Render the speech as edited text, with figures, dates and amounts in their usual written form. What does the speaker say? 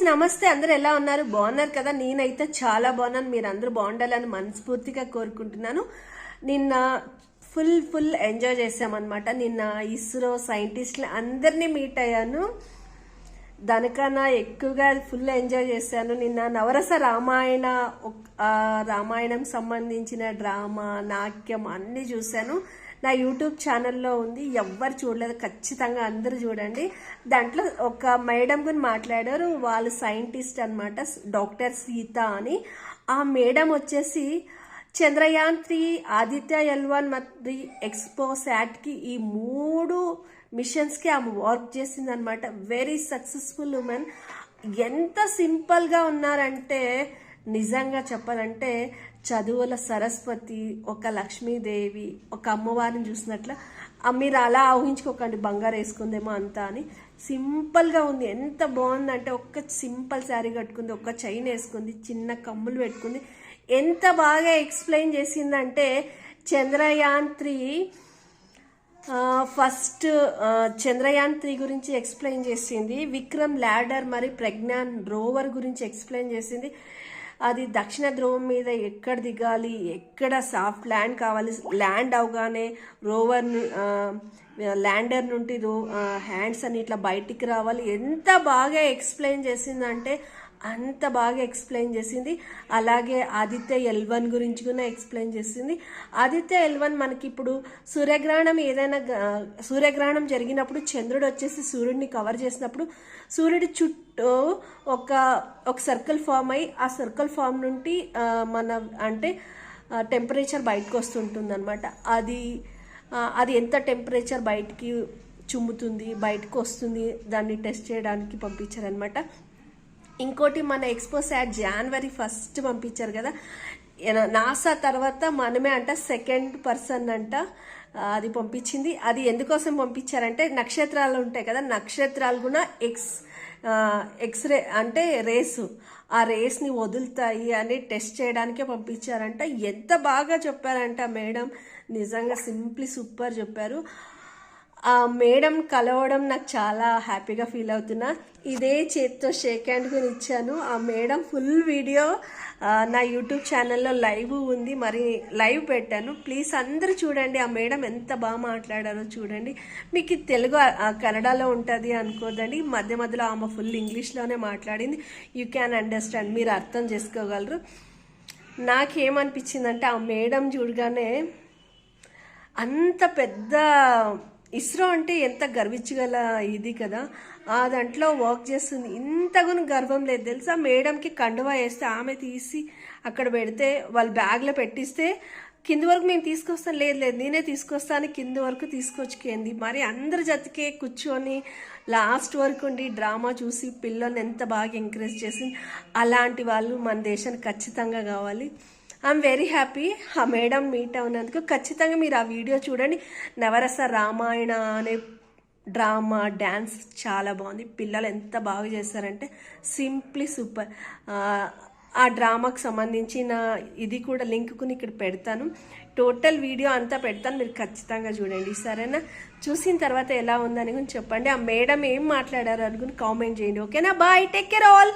నమస్తే, అందరూ ఎలా ఉన్నారు? బాగున్నారు కదా? నేనైతే చాలా బాగున్నాను. మీరు అందరూ బాగుండాలని మనస్ఫూర్తిగా కోరుకుంటున్నాను. నిన్న ఫుల్ ఎంజాయ్ చేసామన్నమాట. నిన్న ఇస్రో సైంటిస్టులు అందరినీ మీట్ అయ్యాను. దానికన్నా ఎక్కువగా ఫుల్ ఎంజాయ్ చేశాను. నిన్న నవరస రామాయణం సంబంధించిన డ్రామా, నాట్యం అన్నీ చూశాను. నా యూట్యూబ్ ఛానల్లో ఉంది, ఎవ్వరు చూడలేదు, ఖచ్చితంగా అందరూ చూడండి. దాంట్లో ఒక మేడం గురించి మాట్లాడారు. వాళ్ళు సైంటిస్ట్ అనమాట, డాక్టర్ సీత అని. ఆ మేడం వచ్చేసి చంద్రయాన్ 3, ఆదిత్య L1 మరి ఎక్స్పోసాట్కి ఈ 3 మిషన్స్కి ఆమె వర్క్ చేసింది అనమాట. Very successful women. ఎంత సింపుల్గా ఉన్నారంటే నిజంగా చెప్పాలంటే చదువుల సరస్వతి, ఒక లక్ష్మీదేవి, ఒక అమ్మవారిని చూసినట్ల. మీరు అలా ఊహించుకోకండి బంగారు వేసుకుందేమో అంతా అని. సింపుల్గా ఉంది, ఎంత బాగుందంటే ఒక్క సింపుల్ శారీ కట్టుకుంది, ఒక్క చైన్ వేసుకుంది, చిన్న కమ్ములు పెట్టుకుంది. ఎంత బాగా ఎక్స్ప్లెయిన్ చేసిందంటే చంద్రయాన్ 3 ఫస్ట్ చంద్రయాన్ 3 గురించి ఎక్స్ప్లెయిన్ చేసింది. విక్రమ్ ల్యాండర్ మరి ప్రజ్ఞాన్ రోవర్ గురించి ఎక్స్ప్లెయిన్ చేసింది. అది దక్షిణ ధ్రువం మీద ఎక్కడ దిగాలి, ఎక్కడ సాఫ్ట్ ల్యాండ్ కావాలి, ల్యాండ్ అవగానే రోవర్ ల్యాండర్ నుండి హ్యాండ్స్ అని ఇట్లా బయటికి రావాలి. ఎంత బాగా ఎక్స్ప్లెయిన్ చేసిందంటే అంత బాగా ఎక్స్ప్లెయిన్ చేసింది. అలాగే ఆదిత్య L1 గురించి కూడా ఎక్స్ప్లెయిన్ చేసింది. ఆదిత్య L1 మనకి ఇప్పుడు సూర్యగ్రహణం జరిగినప్పుడు చంద్రుడు వచ్చేసి సూర్యుడిని కవర్ చేసినప్పుడు సూర్యుడి చుట్టూ ఒక సర్కిల్ ఫామ్ అయ్యి ఆ సర్కిల్ ఫామ్ నుండి మన అంటే టెంపరేచర్ బయటకు వస్తుంటుంది అనమాట. అది ఎంత టెంపరేచర్ బయటికి చుమ్ముతుంది, బయటకు వస్తుంది, దాన్ని టెస్ట్ చేయడానికి పంపించారనమాట. ఇంకోటి మన ఎక్స్పోసాట్ January 1 పంపించారు కదా. నాసా తర్వాత మనమే అంట సెకండ్ పర్సన్ అంట అది పంపించింది. అది ఎందుకోసం పంపించారంటే నక్షత్రాలు ఉంటాయి కదా, నక్షత్రాలు కూడా ఎక్స్రే అంటే ఆ రేస్ని వదులుతాయి అని టెస్ట్ చేయడానికే పంపించారంట. ఎంత బాగా చెప్పారంట మేడం, నిజంగా సింప్లీ సూపర్ చెప్పారు. ఆ మేడం కలవడం నాకు చాలా హ్యాపీగా ఫీల్ అవుతున్నా. ఇదే చేతితో షేక్ హ్యాండ్ కూడా ఇచ్చాను. ఆ మేడం ఫుల్ వీడియో నా యూట్యూబ్ ఛానల్లో లైవ్ ఉంది, మరి లైవ్ పెట్టాను. ప్లీజ్ అందరూ చూడండి. ఆ మేడం ఎంత బాగా మాట్లాడారో చూడండి. మీకు తెలుగు కన్నడలో ఉంటుంది అనుకోదండి, మధ్య మధ్యలో ఆమె ఫుల్ ఇంగ్లీష్లోనే మాట్లాడింది. యూ క్యాన్ అండర్స్టాండ్, మీరు అర్థం చేసుకోగలరు. నాకేమనిపించిందంటే ఆ మేడం చూడగానే అంత పెద్ద ఇస్రో అంటే ఎంత గర్వించగల ఇది కదా, ఆ దాంట్లో వర్క్ చేస్తుంది. ఇంతగానో గర్వం లేదు తెలుసా. మేడంకి కండువా వేస్తే ఆమె తీసి అక్కడ పెడితే వాళ్ళు బ్యాగ్లో పెట్టిస్తే కింది వరకు మేము తీసుకొస్తాం, లేదు నేనే తీసుకొస్తాను, కింది వరకు తీసుకొచ్చుకేంది. మరి అందరి జతకే కూర్చొని లాస్ట్ వరకు ఉండి డ్రామా చూసి పిల్లల్ని ఎంత బాగా ఎంకరేజ్ చేసింది. అలాంటి వాళ్ళు మన దేశానికి ఖచ్చితంగా కావాలి. ఐఎమ్ వెరీ హ్యాపీ ఆ మేడం మీట్ అవునందుకు. ఖచ్చితంగా మీరు ఆ వీడియో చూడండి. నవరస రామాయణ అనే డ్రామా డ్యాన్స్ చాలా బాగుంది. పిల్లలు ఎంత బాగా చేస్తారంటే సింప్లీ సూపర్. ఆ డ్రామాకు సంబంధించిన ఇది కూడా లింక్ని ఇక్కడ పెడతాను, టోటల్ వీడియో అంతా పెడతాను, మీరు ఖచ్చితంగా చూడండి సరేనా. చూసిన తర్వాత ఎలా ఉందని చెప్పండి. ఆ మేడం ఏం మాట్లాడారు అనుకుని కామెంట్ చేయండి. ఓకేనా? Bye, take care all.